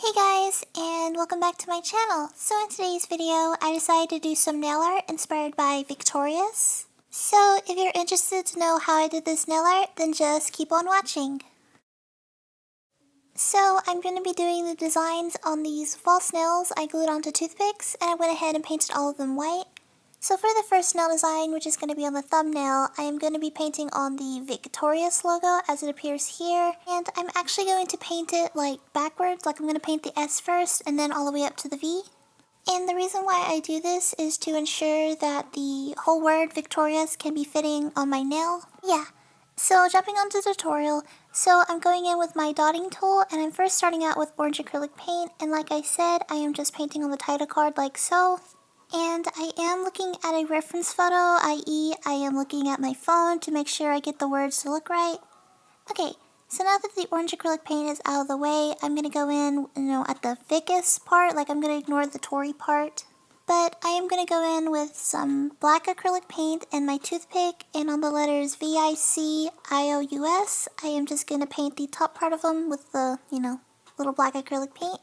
Hey guys, and welcome back to my channel. So in today's video, I decided to do some nail art inspired by Victorious. So if you're interested to know how I did this nail art, then just keep on watching. So I'm going to be doing the designs on these false nails I glued onto toothpicks, and I went ahead and painted all of them white. So for the first nail design, which is going to be on the thumbnail, I am going to be painting on the Victorious logo as it appears here. And I'm actually going to paint it like backwards, like I'm going to paint the S first and then all the way up to the V. And the reason why I do this is to ensure that the whole word Victorious can be fitting on my nail. Yeah. So jumping onto the tutorial, so I'm going in with my dotting tool and I'm first starting out with orange acrylic paint, and like I said, I am just painting on the title card like so. And I am looking at a reference photo, i.e. I am looking at my phone to make sure I get the words to look right. Okay, so now that the orange acrylic paint is out of the way, I'm going to go in, at the Vicus part, like I'm going to ignore the Tory part. But I am going to go in with some black acrylic paint and my toothpick, and on the letters VICIOUS, I am just going to paint the top part of them with the, little black acrylic paint.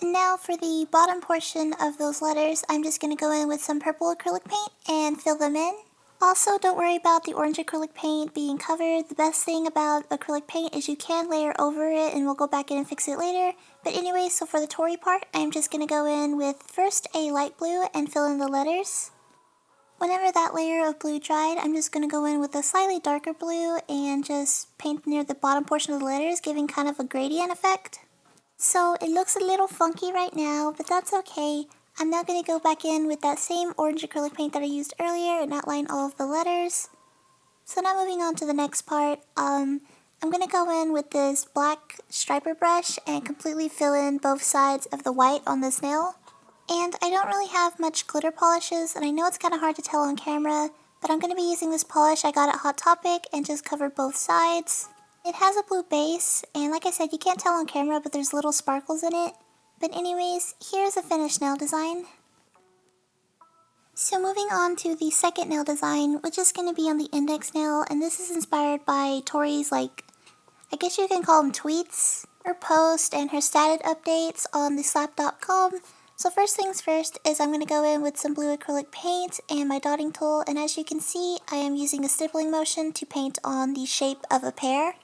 Now for the bottom portion of those letters, I'm just going to go in with some purple acrylic paint and fill them in. Also, don't worry about the orange acrylic paint being covered. The best thing about acrylic paint is you can layer over it, and we'll go back in and fix it later. But anyway, so for the Tory part, I'm just going to go in with first a light blue and fill in the letters. Whenever that layer of blue dried, I'm just going to go in with a slightly darker blue and just paint near the bottom portion of the letters, giving kind of a gradient effect. So it looks a little funky right now, but that's okay. I'm now going to go back in with that same orange acrylic paint that I used earlier and outline all of the letters. So now moving on to the next part, I'm going to go in with this black striper brush and completely fill in both sides of the white on this nail. And I don't really have much glitter polishes, and I know it's kind of hard to tell on camera, but I'm going to be using this polish I got at Hot Topic and just cover both sides. It has a blue base, and like I said, you can't tell on camera, but there's little sparkles in it. But anyways, here's a finished nail design. So moving on to the second nail design, which is going to be on the index nail, and this is inspired by Tori's, I guess you can call them tweets, or posts, and her status updates on the slap.com. So first things first is I'm going to go in with some blue acrylic paint and my dotting tool, and as you can see, I am using a stippling motion to paint on the shape of a pear.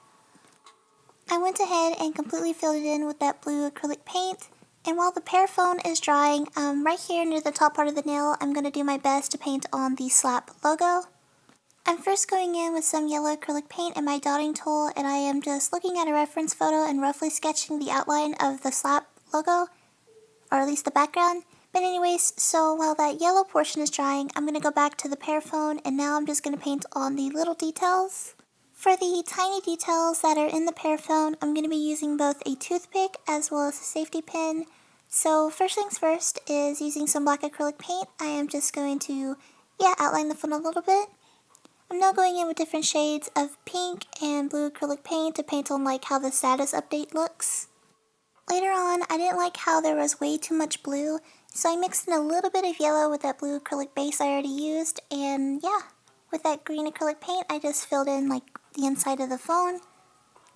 I went ahead and completely filled it in with that blue acrylic paint, and while the pear phone is drying, right here near the top part of the nail, I'm going to do my best to paint on the slap logo. I'm first going in with some yellow acrylic paint and my dotting tool, and I am just looking at a reference photo and roughly sketching the outline of the slap logo, or at least the background. But anyways, so while that yellow portion is drying, I'm going to go back to the pear phone, and now I'm just going to paint on the little details. For the tiny details that are in the pear phone, I'm going to be using both a toothpick as well as a safety pin. So first things first is using some black acrylic paint. I am just going to, outline the phone a little bit. I'm now going in with different shades of pink and blue acrylic paint to paint on how the status update looks. Later on, I didn't like how there was way too much blue, so I mixed in a little bit of yellow with that blue acrylic base I already used, and with that green acrylic paint, I just filled in the inside of the phone.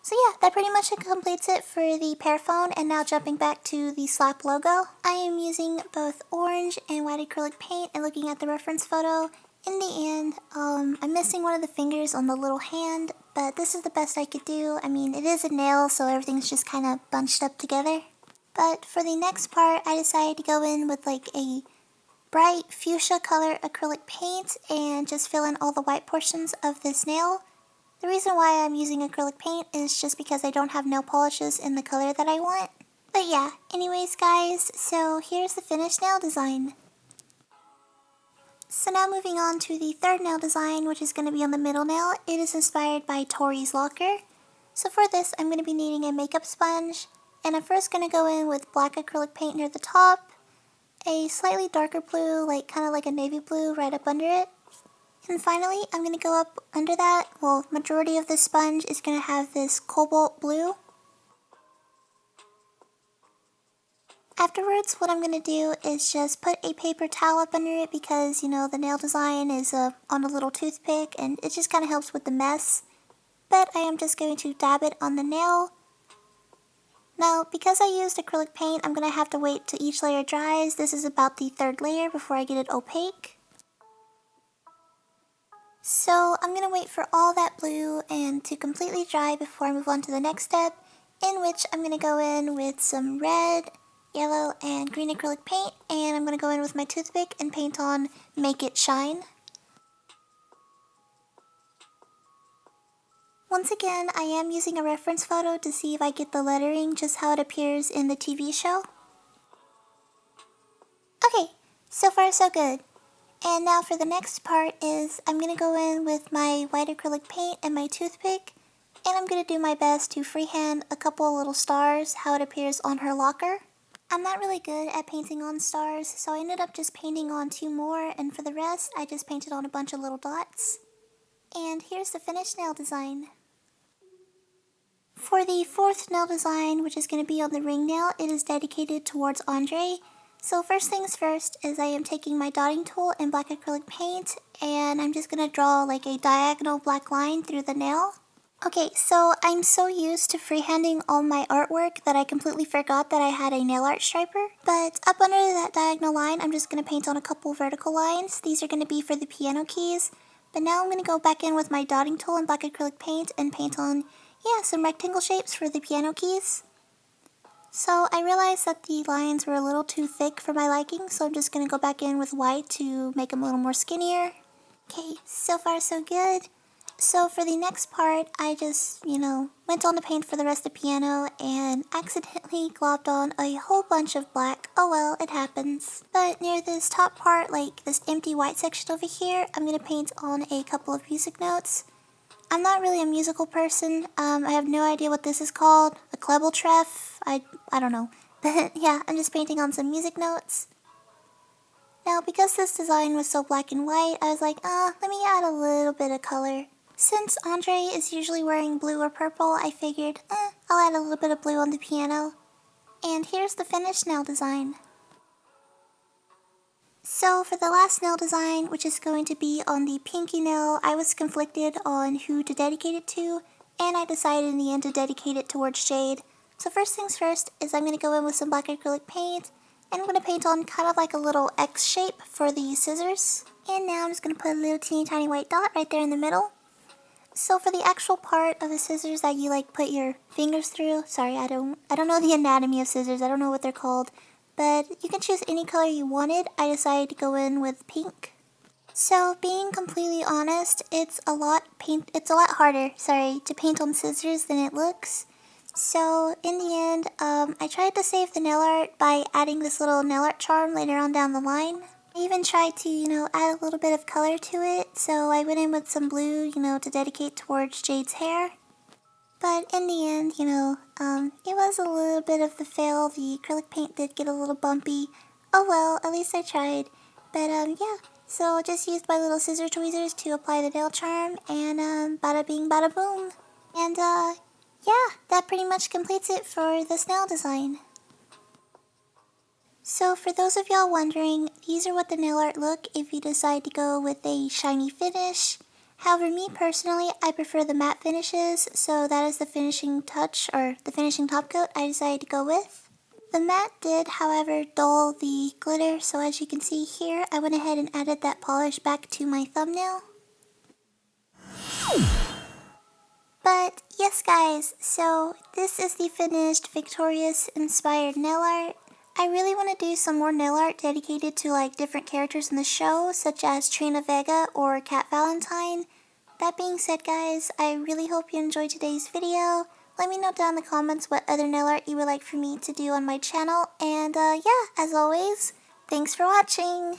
So that pretty much completes it for the pear phone, and now jumping back to the slap logo. I am using both orange and white acrylic paint and looking at the reference photo. In the end, I'm missing one of the fingers on the little hand, but this is the best I could do. I mean, it is a nail, so everything's just kind of bunched up together. But for the next part, I decided to go in with a bright fuchsia color acrylic paint and just fill in all the white portions of this nail. The reason why I'm using acrylic paint is just because I don't have nail polishes in the color that I want. But anyways guys, so here's the finished nail design. So now moving on to the third nail design, which is going to be on the middle nail. It is inspired by Tori's Locker. So for this, I'm going to be needing a makeup sponge, and I'm first going to go in with black acrylic paint near the top, a slightly darker blue, kind of like a navy blue right up under it. And finally, I'm going to go up under that. Well, majority of this sponge is going to have this cobalt blue. Afterwards, what I'm going to do is just put a paper towel up under it because, the nail design is on a little toothpick and it just kind of helps with the mess. but I am just going to dab it on the nail. Now, because I used acrylic paint, I'm going to have to wait till each layer dries. This is about the third layer before I get it opaque. So I'm going to wait for all that blue and to completely dry before I move on to the next step, in which I'm going to go in with some red, yellow, and green acrylic paint, and I'm going to go in with my toothpick and paint on Make It Shine. Once again, I am using a reference photo to see if I get the lettering just how it appears in the TV show. Okay, so far so good. And now for the next part is I'm going to go in with my white acrylic paint and my toothpick, and I'm going to do my best to freehand a couple little stars how it appears on her locker. I'm not really good at painting on stars, so I ended up just painting on 2 more, and for the rest I just painted on a bunch of little dots. And here's the finished nail design. For the 4th nail design, which is going to be on the ring nail, it is dedicated towards Andre. So first things first is I am taking my dotting tool and black acrylic paint, and I'm just going to draw like a diagonal black line through the nail. Okay, so I'm so used to freehanding all my artwork that I completely forgot that I had a nail art striper. But up under that diagonal line, I'm just going to paint on a couple vertical lines. These are going to be for the piano keys. But now I'm going to go back in with my dotting tool and black acrylic paint and paint on, some rectangle shapes for the piano keys. So I realized that the lines were a little too thick for my liking, so I'm just going to go back in with white to make them a little more skinnier. Okay, so far so good. So for the next part, I just, went on to paint for the rest of the piano and accidentally globbed on a whole bunch of black. Oh well, it happens. But near this top part, like this empty white section over here, I'm going to paint on a couple of music notes. I'm not really a musical person. I have no idea what this is called. A treble treff? I don't know. But yeah, I'm just painting on some music notes. Now, because this design was so black and white, I was like, let me add a little bit of color. Since Andre is usually wearing blue or purple, I figured, I'll add a little bit of blue on the piano. And here's the finished nail design. So for the last nail design, which is going to be on the pinky nail, I was conflicted on who to dedicate it to, and I decided in the end to dedicate it towards Jade. So first things first is I'm going to go in with some black acrylic paint, and I'm going to paint on kind of like a little X shape for the scissors. And now I'm just going to put a little teeny tiny white dot right there in the middle. So for the actual part of the scissors that you put your fingers through, sorry, I don't know the anatomy of scissors, I don't know what they're called. But you can choose any color you wanted. I decided to go in with pink. So being completely honest, it's a lot harder, to paint on scissors than it looks. So in the end, I tried to save the nail art by adding this little nail art charm later on down the line. I even tried to, add a little bit of color to it. So I went in with some blue, to dedicate towards Jade's hair. But in the end, it was a little bit of the fail. The acrylic paint did get a little bumpy. Oh well, at least I tried. But yeah, so just used my little scissor tweezers to apply the nail charm, and bada bing bada boom. And yeah, that pretty much completes it for this nail design. So for those of y'all wondering, these are what the nail art look if you decide to go with a shiny finish. However, me personally, I prefer the matte finishes, so that is the finishing touch, or the finishing top coat I decided to go with. The matte did, however, dull the glitter, so as you can see here, I went ahead and added that polish back to my thumbnail. But yes guys, so this is the finished Victorious inspired nail art. I really want to do some more nail art dedicated to different characters in the show, such as Trina Vega or Cat Valentine. That being said guys, I really hope you enjoyed today's video. Let me know down in the comments what other nail art you would like for me to do on my channel. And yeah, as always, thanks for watching!